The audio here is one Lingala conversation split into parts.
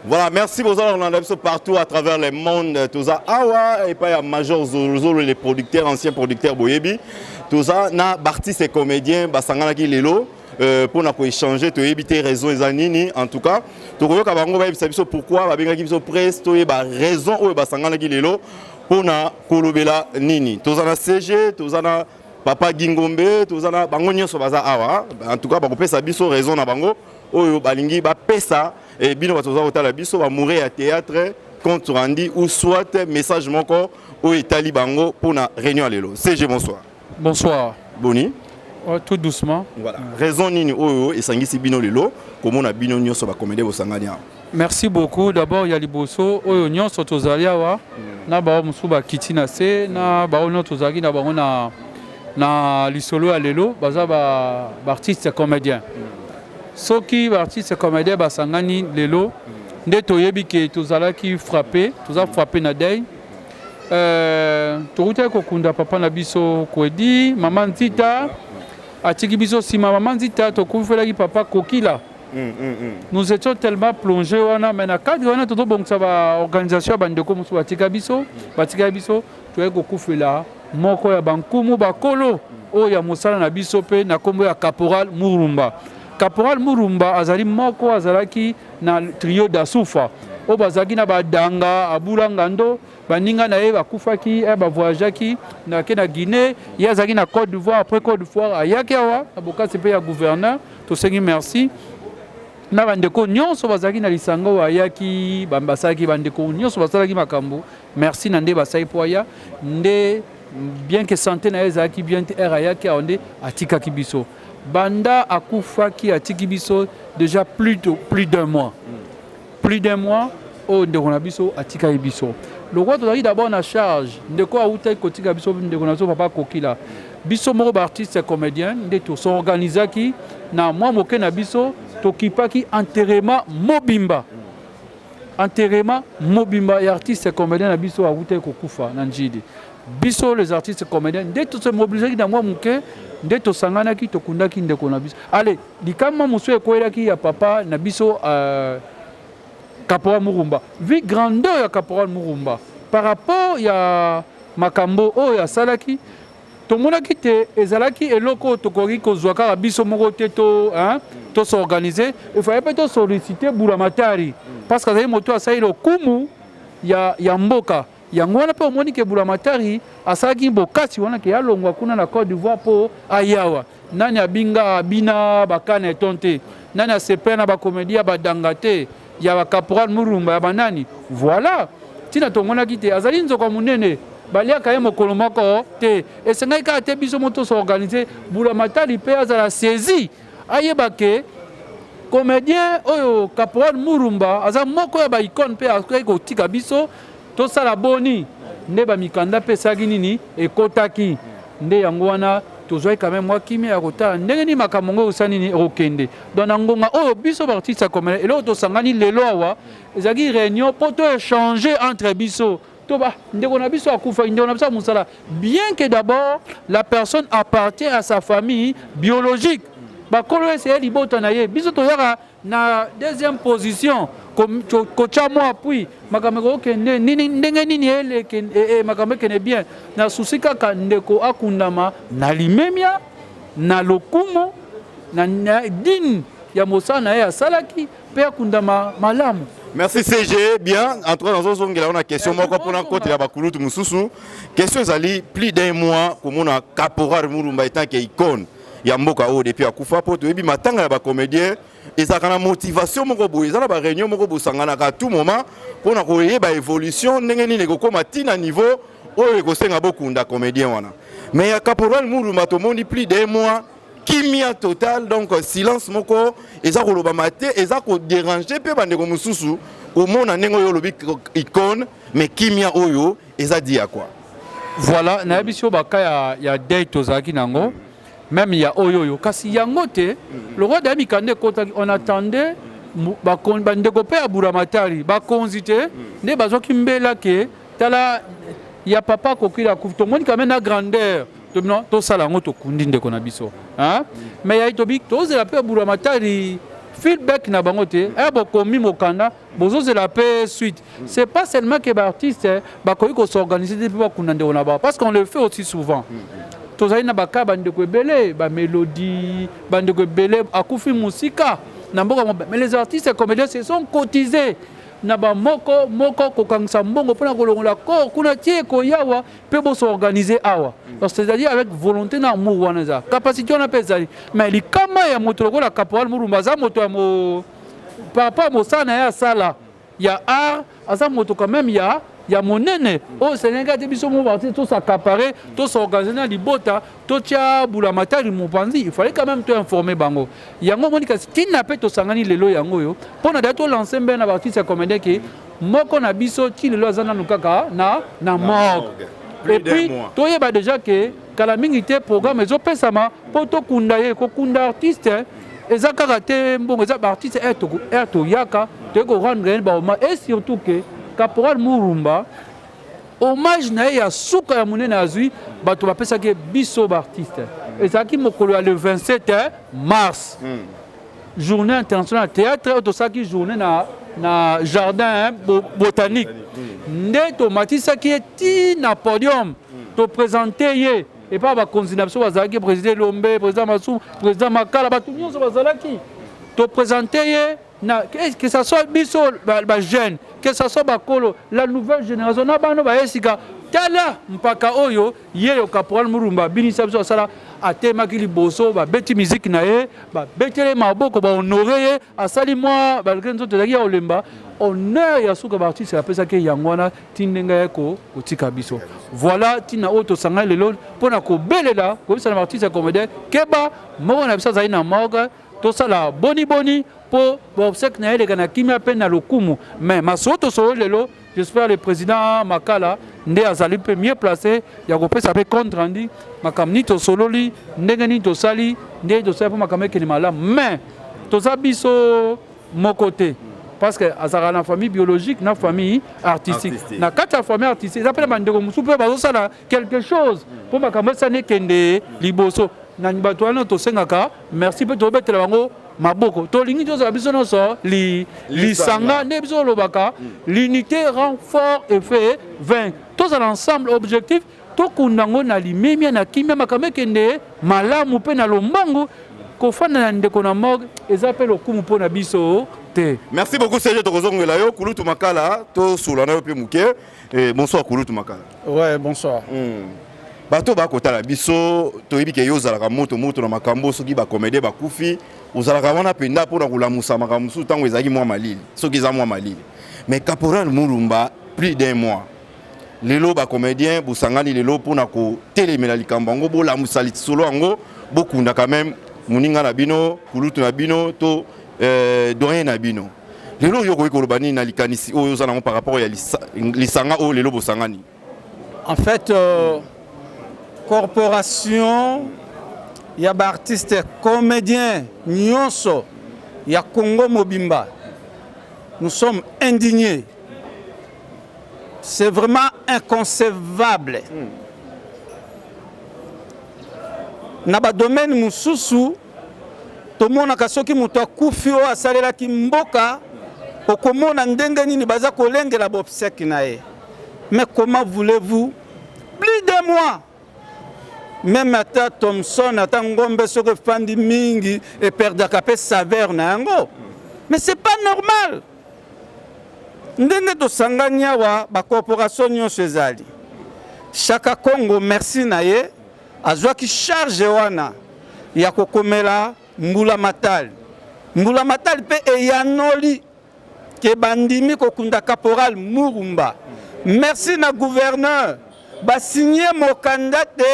Voilà, merci beaucoup. On en a partout à travers le monde. Tout ça, et pas à Major Zolo, les producteurs, anciens producteurs Boyebi. Tout ça, na artistes et comédiens, basangana ki lelo. Pour nous échanger, tu éviter raison et anini. En tout cas, tu vois que pourquoi, presse, tu raison ou basangana ki lelo pour na kolobela nini. Tout ça na CG, tout ça na Papa Gingombe, tout ça na bango nyoso baza awa. En tout cas, bakopesa ça biso raison na bango. Oyo balingi ba pesa et bino batoza kotala biso ba mourir à théâtre compte rendu ou soit message moko au Italie bango pour na réunion lelo. CG bonsoir. Bonsoir. Boni. Tout doucement. Voilà. Raison nini oyo esangisi bino lelo comment na bino nyoso ba comédie bo sangania. Merci beaucoup. D'abord il y a liboso oyo nyonso tozalia wa na ba musuba kitina se na ba ono tozaki na bango na lisolo ya lelo baza ba artiste comédien. Soki artiste comédien basangani lelo nde toyebi ke tozalaki frappé na deuil tokuta kokunda papa na biso Kwedi maman Nzita atiki biso sima maman Nzita tokufelaki papa Kokila. Nous étions tellement plongés wana mais na cadre wana toto bongsa ba organisation bandeko musu batika biso toye kokufela moko ya bankumu bakolo o ya mosala na biso pe na kombo ya Caporal Murumba. Caporal Murumba azali moko azalaki na trio d'Asufa o bazaki na badanga abulanga ndo baninga na ye bakufaki ba voyageaki na ke na Guinée ye azaki na Côte d'Ivoire après Côte d'Ivoire ayaki awa abokasi pe ya gouverneur to sengi merci na bandeko nyonso bazaki na lisango ayaki bambasaki bandeko nyonso basalaki makambo merci na nde basai poya nde bien que santé na ye azaki bien er ayaki onde atikaki biso banda akufaki atiki biso déjà plus d'un mois. Plus d'un mois au ndeko na biso atika biso. Le roi tozali d'abord na charge ndeko auta kotika biso ndeko na papa Kokila. Biso moko ba artiste comédien nde to s'organisaki na moi moke na biso tokipaki enterrement Mobimba. Enterrement Mobimba et artiste comédien na biso auta kokufa na njidi. Biso les artistes comédiens nde to se mobiliser na moi moke nde to sangana ki to kundaki ndeko na biso. Allez, likama musu ekoyaki ya papa na biso Caporal Murumba. Vu grandeur ya Caporal Murumba par rapport ya makambo o ya salaki to monaki te ezalaki eloko to koki kozwaka biso moko te to s'organiser il fallait pas to solliciter Bulamatari parce que azali moto asali le kumu ya mboka yango wana pe omoni ke Bulamatari asalaki bokasi wana ke alongwa kuna na Côte d'Ivoire po ayawa nani abinga bina bakana etonte nani asepena ba comédia badanga te ya ba Caporal Murumba ya banani voilà tina tongona kite azali nzoko munene baliaka ye mokolo moko te esengai ka te biso moto s'organiser Bulamatari pe azala saisi ayeba ke comédien oyo Caporal Murumba aza moko ya ba icône pe akoki kotika biso to sala boni nde ba mikanda pe saki nini ekotaki nde yango wana tozoi quand même moi kimia ya kotala ndenge ni makamongo osani ni okende donc ngonga oyo biso artiste comédien elo to sangani lelo awa ezaki réunion pour to échanger entre biso to ba ndeko na biso akufa ndeko na biso musala bien que d'abord la personne appartient à sa famille biologique ba kolo ese libota na ye biso to yaka na deuxième position comme kocha moi puis makameko kende nini ndenge nini ele makameko kene bien na susika ka ndeko akundama na limemia na lokumo na din ya mosana ya salaki pe akundama malamu. Merci CG. Bien, entre dans un zone, on a question moi pour un côté la bakulutu mususu. Question zali plus d'un mois comme on a Caporal Murumba étant qui icône. Ya mboka o depuis akufa po to ebi matanga ya ba comédien ezaka na motivation moko boye ezala ba réunion moko bosangana ka tout moment pour na koyeba ba évolution ndenge nini ekokoma tina niveau oyo ekosenga bokunda comédien wana mais ya Caporal Murumba to moni plus d'un mois kimia total donc silence moko eza koloba mate eza ko déranger pe bandeko mususu au mona ndenge oyo lobi icône mais kimia oyo eza dia quoi voilà na biso baka ya date tozaki nango. Même il y a Oyoyo. Kasi yangote, le roi d'Amikande, on attendait, bande copé à Bulamatari, bakonzite, ne bazo kimbela ke, tala, il y a papa kokila kouf, tout le monde quand même a grandeur. Tout ça là, on te kundinde konabiso. Mais il y a itobik, tous la paix à Bulamatari, feedback na bango te bokomi mokanda bozozela pe suite. C'est pas seulement que baartiste bakoki kosorganiser te mpe bakunda ndeko na bango, parce qu'on le fait aussi souvent. Tozali na baka bandeko ebele bamélodie bandeko ebele akufi musika na mboka mobe, mais les artistes et comédiens se sont cotisés na ba moko kokangisa mbongo mpona kolongola corps kuna tie koyawa mpe bosorganiser awa. Donc c'est-à-dire avec volonté na amour wana eza capacité wana mpe ezali, mais likama ya moto lokola Caporal Murumba aza moto ya par rapport à mosala na ye asala ya art aza moto quand même ya monene oyo selenga te biso mo parti tosacapare tosorganiser na libota totia bulamatari mopanzi. Il fallait quand même informer bango yango moni kasi tina mpe tosangani lelo yango oyo mpona da tolanse mbe na baartiste ya comédien ke moko na biso ti lelo aza nanu kaka na morgue. Et puis toyeba déjà ke kala mingi te programme ezopesama mpo tokunda ye kokunda artiste eza kaka te mbongo eza baartiste toyaka toyei korendre ye bahommage. Et surtout ke Caporal Murumba hommage na ye ya suka ya monene azwi bato bapesaki biso baartiste ezalaki mokolo ya le 27 mars journée internationale ya théâtre oyo tosalaki journée na jardin botanique nde tomatisaki ye ti na podium toprésente ye epa bakonzi na biso bazalaki président Lombe, président Masumu, président Makala, bato nyonso bazalaki toprésente ye que ça soit biso ba jeune, que ça soit bakolo, la nouvelle génération na bano ba esika tala mpaka oyo ye yo Caporal Murumba binisa biso sala atemaki liboso ba beti musique na ye ba betele maboko ba honorer ye asali moi ba kenzo tozaki ya olemba honneur ya suka ba artiste ya pesa ke yangwana tindenga ko kotika biso. Voilà tina oto sanga lelo pona ko belela ko bisa na artiste ya comédien keba mo na bisa zaina morgue to sala boni pour obsèque na ele kana kimia pe na lokumu. Mais masoto solo lelo j'espère le président Makala nde azali pe mieux placé ya kopesa pe compte rendu makamni to solo li ndenge ni to sali nde to sala po makameke ni malamu. Mais toza biso mon côté parce que azara na famille biologique na famille artistique na kati ya famille artistique ça peut bandeko musu pe bazosala quelque chose po makambo sane kende liboso na bato wana tosengaka merci pe tobetela bango maboko tolingi tozala biso nyonso lisanga nde biso olobaka l'unité rend fort et fait vain. Tozala ensemble objectif tokunda ngo na limemia na kimia makambo ekende malamu mpe na lombangu kofanda na ndeko na morgue eza mpe lokumu mpo na biso te. Merci beaucoup Serge tokozongela yo Kulutu Makala tosulana yo mpe muke. Bonsoir Kulutu Makala. Ouais, bonsoir. Bato bakotala biso toyebi ke yo ozalaka moto na makambo soki bacomédien bakufi ozalaka wana penda mpona kolamusa makambo mosusu ntango ezalaki mwa malili soki eza mwa malili. Mais Caporal Murumba plus d'un mois lelo bacomédien bosangani lelo mpona kotelemela likambo yango bolamusa lisolo yango bokunda quand même moninga na bino Kulutu na bino to doyen na bino. Lelo yo koki koloba nini na likanisi oyo oza nango par rapport ya lisanga oyo lelo bosangani? En fait, corporation, il y a des artistes comédiens, nyonso, il y a Congo Mobimba. Nous sommes indignés. C'est vraiment inconcevable. Na ba domaine mususu, tomona kasoki muto akufi o asalela ki mboka, okomona ndenge nini baza kolengela bobseki na ye. Mais comment voulez-vous plus de mois? Même ata Thompson, ata Ngombe soki fandi mingi et perdaka pe saveur na yango. Mais c'est pas normal. Ndenge tosangani awa ba corporation nyonso ezali. Chaka Congo merci na ye azwaki charge wana ya kokomela Mbula Matali. Mbula Matali pe eyanoli ke bandimi kokunda Caporal Murumba. Merci na gouverneur ba signé mokanda te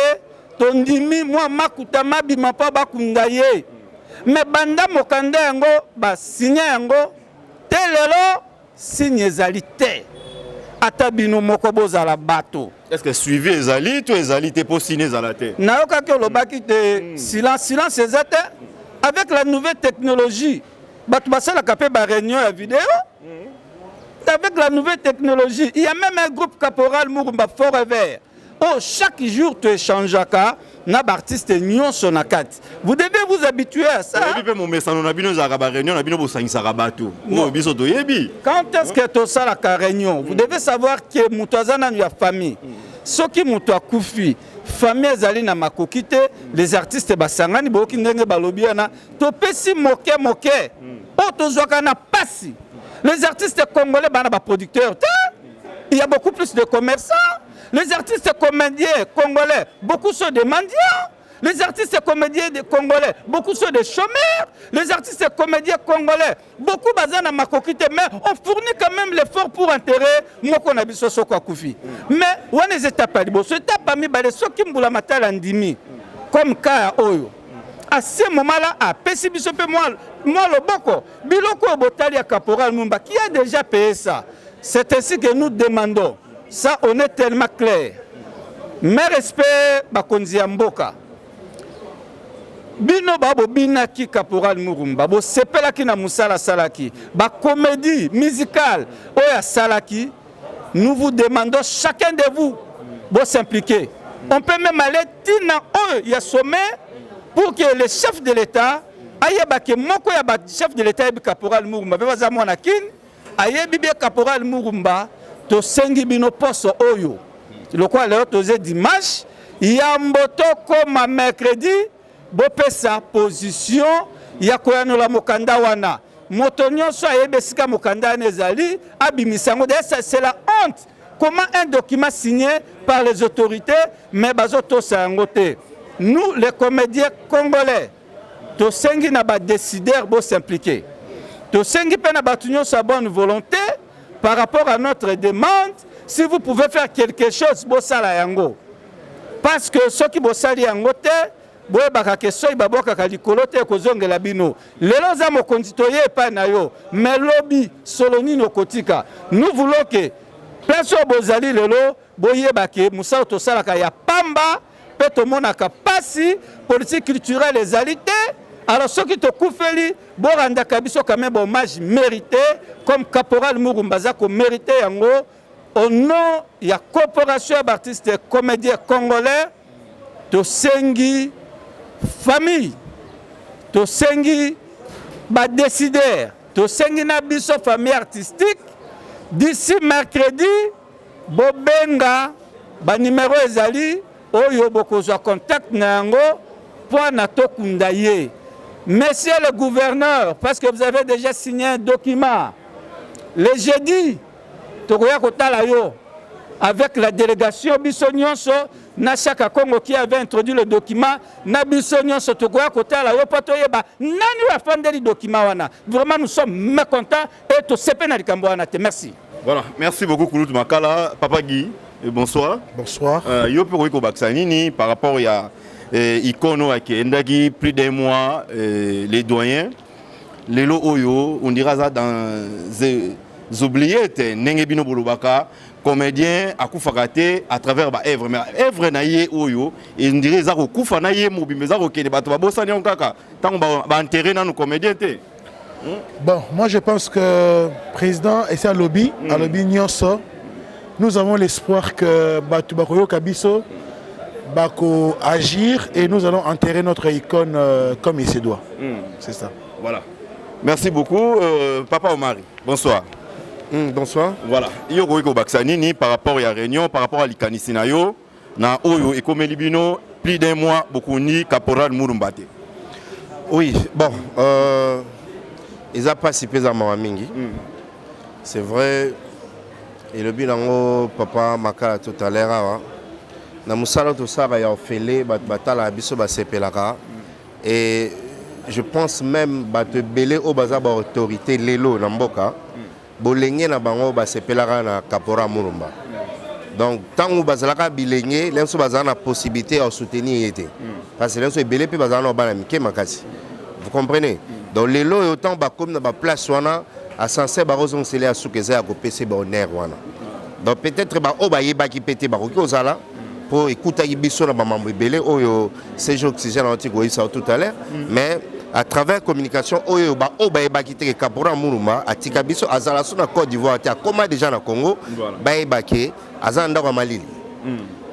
tondimi mwa makuta mabima pa bakunda ye. Mais banda mokanda yango ba signé yango te lelo signe ezali te. Ata bino moko bozala bato. Est-ce que suivi ezali to ezali te po signé ezala te? Nayoka ke lobaki te silence ezate avec la nouvelle technologie. Bato basala kapé ba réunion ya vidéo. Avec la nouvelle technologie, il y a même un groupe Caporal Murumba Forever. oh, chaque jour tu échanges na artiste nyonso na kati. Vous devez vous habituer à ça. Quand est-ce que tu as la réunion, vous devez savoir que Moutouazana a famille. Ce qui Moutoua Koufi, famille ezali na makokite, les artistes basangani boki ndenge balobiana, to pesi moke. Oh, tozwaka na pasi. Les artistes congolais bana ba producteurs. Il y a beaucoup plus de commerçants. Les artistes comédiens congolais, beaucoup sont des mendiants. Les artistes comédiens congolais, beaucoup sont des chômeurs. Les artistes comédiens congolais, beaucoup bazana makokite, mais on fournit quand même l'effort pour enterrer Moko Nabiso Soko Koufi. Mais on les étapes pas libo, c'est étape parmi les soki mbula matala ndimi comme Kaya Oyo. À ce moment-là, à Pessibiso pe moi le boko, biloko botali à Caporal Mumba qui a déjà payé ça. C'est ainsi que nous demandons. Ça, on est tellement clair. Mais respect, bakonzi mboka. Bino babo binaki Caporal Murumba, bo sepelaki na musala salaki, ba comédie musicale, oya salaki. Nous vous demandons chacun de vous de s'impliquer. On peut même aller tina il y a sommet pour que le chef de l'État aille ke moko ya ba chef de l'État bi Caporal Murumba, be baza mwana kin, aille bi Caporal Murumba. To sengi bino poso oyo le quoi le toze dimanche yamboto comme mercredi bopesa position ya koyano la mokanda wana moto nyonso ayebesika mokanda nezali abimisango de ça c'est la honte comment un document signé par les autorités mais bazoto sangote nous les comédiens congolais to sengi na ba décideur bo s'impliquer to sengi pe na batu nyonso bonne volonté. Par rapport à notre demande, si vous pouvez faire quelque chose, bossala yango. Parce que ceux qui bossali yango te, boye bakake soy baboka kalikolo te kozongela bino. Lelo za mo konditoye pa na yo, mais lobby soloni no kotika. Nous voulons que place bozali lelo boye bake musao to salaka ya pamba, pe to monaka pasi politique culturelle les alités. Alors ceux qui te koufeli, bon randa kabiso quand même hommage mérité comme Caporal Murumba zako mérité yango au nom de la coopération d'artistes et comédiens congolais to sengi famille to sengi ba décideur to sengi na biso famille artistique d'ici mercredi bobenga ba numéro ezali oyo bokozwa contact na yango pour na tokunda ye. Monsieur le gouverneur, parce que vous avez déjà signé un document, le jeudi, avec la délégation Bissonionso, Nashaka Congo qui avait introduit le document, Nabissonionso, vraiment nous sommes mécontents et tout ce merci. Voilà, merci beaucoup Koulout Makala, Papa Guy, bonsoir. Bonsoir. Yo Periko Baksanini, par rapport à Ikono avec Ndagi, plus d'un mois, les doyens, les lots Oyo, on dira ça dans les oubliettes, Nengebino Boulubaka, comédien à Koufakate à travers Evre, mais Evre Naye Oyo, et on dirait ça au Koufa Naye Moubi, mais ça au Kenya, Batoba en Kaka, tant qu'on va enterrer dans nos comédiens. Bon, moi je pense que le président et c'est un lobby, Nyonso, nous avons l'espoir que Batubakoyo Kabiso Bako agir et nous allons enterrer notre icône comme il se doit. C'est ça. Voilà. Merci beaucoup, Papa Omari. Bonsoir. Bonsoir. Voilà. Yogoiko Baksanini par rapport à la réunion, par rapport à l'Ikanisinayo, na Oyo et comme Libino, plus d'un mois, beaucoup ni Caporal Murumbate. Oui, bon, ils n'ont pas si peu à Mingi. C'est vrai, et le bilan, Papa Makala tout à l'heure, na musala tout ça va y offler batala biso ba sepelaka et je pense même ba te belé au baza ba autorité lelo na mboka bolengé na bango ba sepelaka na Caporal Murumba. Donc tant que bazalaka bilengé lenso baza na possibilité de soutenir été parce que lenso belé pe baza na ba mike makasi. Vous comprenez? Donc lelo et autant ba comme na ba place wana à censé ba rozon sele a soukeza ko PC ba honneur wana. Donc peut-être ba o ba yeba ki pété ba ko zala pour écouter Ibiso na bamambo belé oyo séjour oxygène anti-goïs tout à l'heure mais à travers communication oyo ba eba kité Caporal Murumba atika biso azala sur na Côte d'Ivoire ta comment déjà na Congo ba eba ke azanda kwa Malili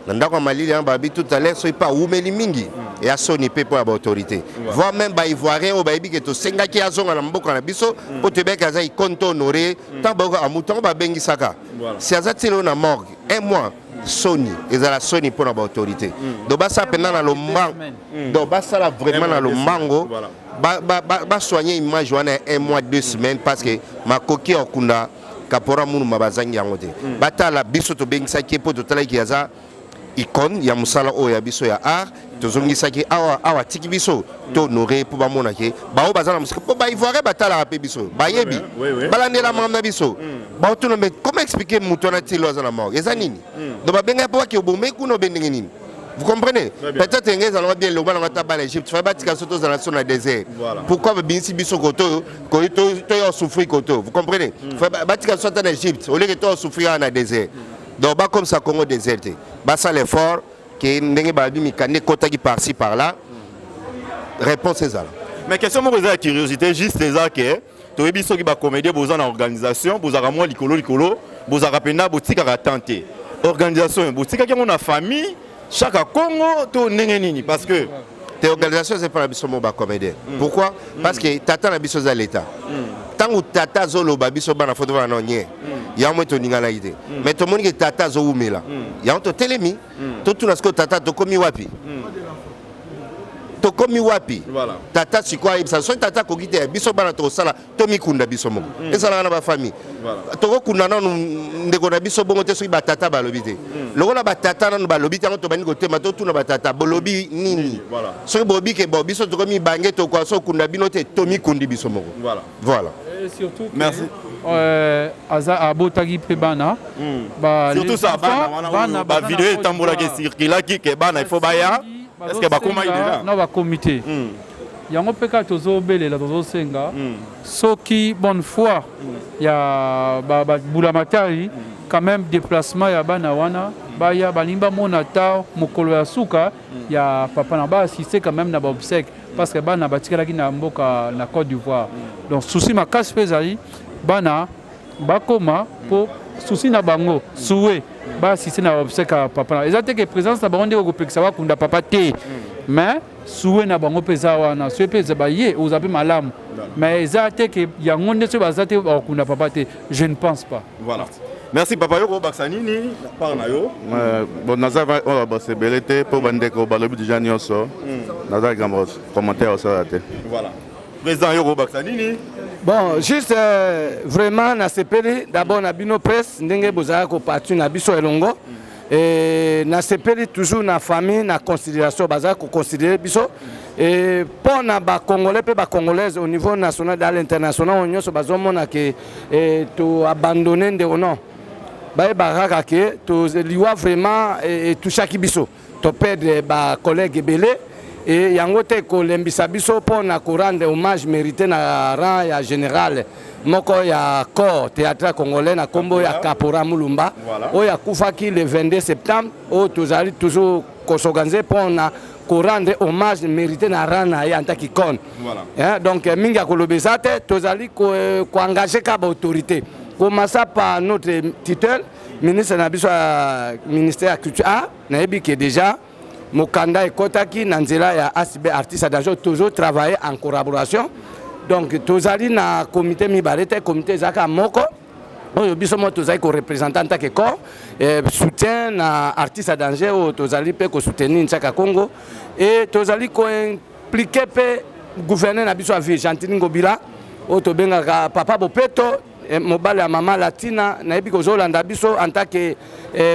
Nandako Malili en babi tout à l'heure soit pas oumeli mingi et a soni pe pour l'autorité. Voir même ba ivoirien au baby que to senga ki azonga na mboka na biso pour te beka za ikonto honoré tant ba amuton ba bengi saka. Si azatilo na morgue un mois soni et la soni pour l'autorité. Donc ba ça pendant na lombango. Donc ba ça vraiment na lombango. Ba soigner image wana un mois 2 semaines parce que ma coquille okunda kapora munu mabazangi yangote. Batala biso to bengi saki pour to tala ki aza icône ya musala oya biso ya art tozongisaki awa tiki biso to honoré pour bamona ke bao bazana musika po ba ivoire batala rapé biso bayebi balandela mamna biso bao to mais comment expliquer mutona tilo azana mort ezanini do ba benga po ki obomé kuno bendenge nini. Vous comprenez? Peut-être que nous allons bien le voir dans l'Égypte. Il faut bâtir sur la zone de désert. Pourquoi Binsi Bisso Koto, tu as souffert Koto? Vous comprenez? Il faut bâtir sur l'Égypte. Au lieu de toi souffrir dans le désert. Donc, comme ça, Congo déserté. Ça, l'effort que nous avons mis Kota qui par-ci par-là. Réponse est ça. Mais question, moi, la curiosité, juste c'est ça que tu as biso qui va comédie, vous en organisation, vous avez moi l'icolo, vous avez pena, vous avez tenté. Organisation, vous avez une famille. Chaque Congo, tout n'est parce que tes organisations, c'est pas la biso moba comédien. Pourquoi? Parce que tata la biso à l'État. Tant que tata zolo ba biso ba na photo ba nonye. Ya mo to ninga na idée. Mais tout le monde qui tata zo umela. Ya on to telemi. Tout na sko tata to komi wapi. To komi wapi. Voilà. Tata si quoi ça soit tata ko gite biso ba na to sala to mikunda biso moko. Et ça na ba famille. Voilà. To ko kuna na ndeko na biso bongo te so ba tata ba lobité. Lokola batata na balobi tango to bani ko tema to tuna batata bolobi nini voilà so bobi ke bobi so to komi bange to kwa so kunda bino te tomi kundi biso moko voilà et surtout merci aza abotaki pe bana surtout ça bana ba vidéo tambola ke circula ki ke bana il faut baya est-ce que ba koma déjà na ba comité yango peka tozobelela tozosenga soki bonne foi ya ba bulamatari quand même déplacement ya bana wana baya balimba mona ta mokolo ya suka ya papa na ba assister quand même na ba obsèque parce que bana batikalaki na mboka na Côte d'Ivoire donc souci makasi pezali bana bakoma po souci na bango souhait ba assister na obsèque ya papa na ezate que présence na bango ndeko kopekisa bakunda papa te mais souhait na bango peza wana souhait peza ba ye ozape malamu mais ezate que yango nde so bazate bakunda papa te je ne pense pas voilà. Merci papa Yoko Baksanini par nayo. Bon nazava on va se belete pour bandeko balobi déjà nyonso. Nazava gamos commentaire sur la tête. Voilà. Président Yoko Baksanini. Bon, juste vraiment na sepeli d'abord na bino presse ndenge bozala ko parti na biso elongo. Et na sepeli toujours na famille na considération bazala ko considérer biso et pour na ba congolais pe ba congolaises au niveau national et à l'international on nyonso bazomona ke to abandonner ndeko non. Baye baraka ke to liwa vraiment et tout chaque biso to perdre ba collègue belé et yango te ko lembisa biso pona ko rendre hommage mérité na rang ya général moko ya corps théâtre congolais na kombo ya Kapora Mulumba o ya kufaki le 22 septembre o tozali toujours ko s'organiser pona ko rendre hommage mérité na rang na ya ntaki kon voilà donc minga ko lobesa te tozali ko engager ka ba autorité. Commença par notre titel, ministre de ministère de la Culture, qui déjà, Mokanda et Kotaki, Nanzela et ACB Artistes d'Agent, toujours travaillé en collaboration. Donc, Tozali na comité Mibarete, comité Zaka Moko, bisomo Tozali ko représentant qui corps, soutien na artistes d'Angers, Tozali peut soutenir Nchaka Congo, et Tozali ko impliqué pe gouverneur na biso ville, Gentini Ngobila, Otobenga Papa Bopeto. Mobile à maman latina naebi ko zolanda biso en tant que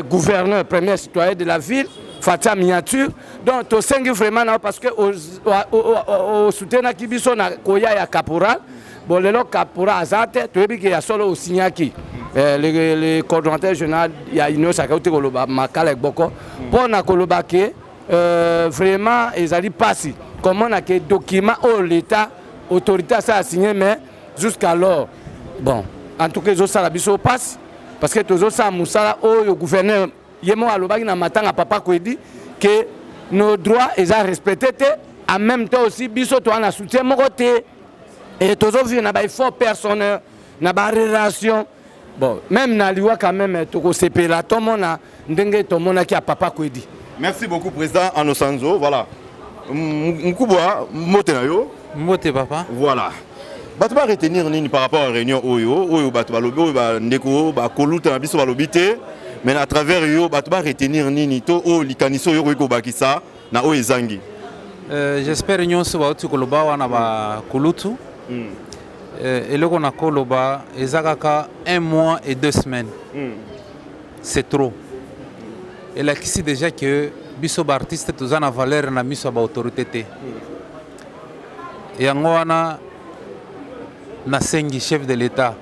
gouverneur premier citoyen de la ville Fatia miniature donc to sengi vraiment parce que au soutien na kibiso na koya ya caporal bon lelo caporal azate to ebi ke ya solo osignaki le coordonnateur général ya Union Sakauti koloba makala boko pona koloba ke vraiment ezali passi comment na ke document au l'état autorité ça a signé mais jusqu'alors bon en tout cas ça biso passe parce que toujours ça musala au gouverneur yemo alobaki na matanga papa ko dit que nos droits ils sont respectés en même temps aussi biso to na soutien moko te et toujours vu na ba effort personnel na ba relation Bon, même Naliwa quand même, Toko Sepela, tout le monde qui a papa Kwedi. Merci beaucoup, Président Anosanzo. Voilà. Mkubwa, Motenayo. Mote papa. Voilà. Bato ba retenir nini par rapport à la réunion Oyo, bato ba lobi, ba ndeko, ba koluta na biso ba lobité. Mais à travers yo, bato ba retenir nini to o likaniso yo ko bakisa na o ezangi. J'espère nyonso ba uti koloba wana ba kolutu. Eloko na koloba ezakaka 1 mois et 2 semaines. C'est trop. Et là ici déjà que biso ba artiste toza na valeur na miso ba autorité te. Et yango wana nasengi chef de l'État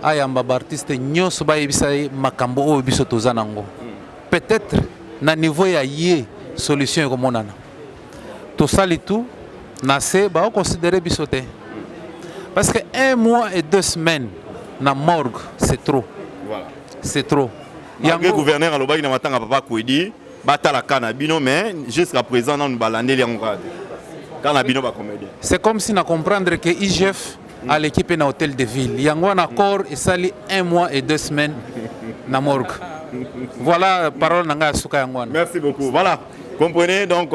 ayamba ba artiste nyonso ba yebisa makambo oyo biso toza nango. Peut-être na niveau ya ye solution ekomonana. Tout ça et tout na se ba considérer biso te. Parce que 1 mois et 2 semaines na morgue, c'est trop. Voilà. C'est trop. Le gouverneur aloba ina matanga papa Kwedi batala kana bino mais jusqu'à présent non balandeli en grade. Kana bino ba comédien. C'est comme si na comprendre que IGF à l'équipe na hôtel de ville. Yango un accord et sali 1 mois et 2 semaines na morgue. Voilà parole nanga suka yango. Merci beaucoup. Voilà. Comprenez donc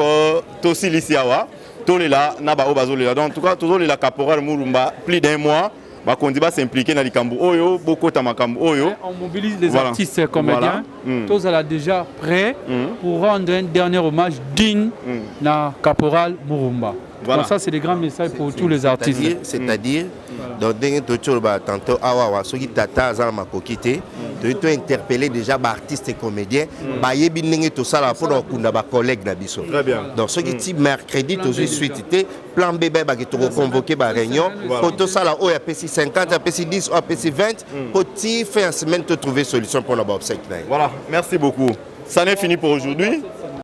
Tosi Lisiawa Tolela Naba Obazolela. Donc en tout cas toujours la caporal Murumba plus d'1 mois. Bakondi va s'impliquer dans les Kambu Oyo, beaucoup de Makambu Oyo. On mobilise les artistes comédiens. Tous sont déjà prêts pour rendre un dernier hommage digne à Caporal Murumba. Voilà. Donc ça c'est des grands messages pour tous les artistes. C'est-à-dire, dans tantôt awa soki tata azala makokite, tu interpeller déjà ba artistes et comédiens, ba yebi ndenge to sala pour kunda ba collègues na biso. Très bien. Donc ce qui mercredi to suite plan bébé ba to convoquer ba réunion, pour to sala o ya pesi 50, ya pesi 10, ya pesi 20, pour ti faire une semaine te trouver solution pour la obsèque. Voilà, merci beaucoup. Ça n'est fini pour aujourd'hui.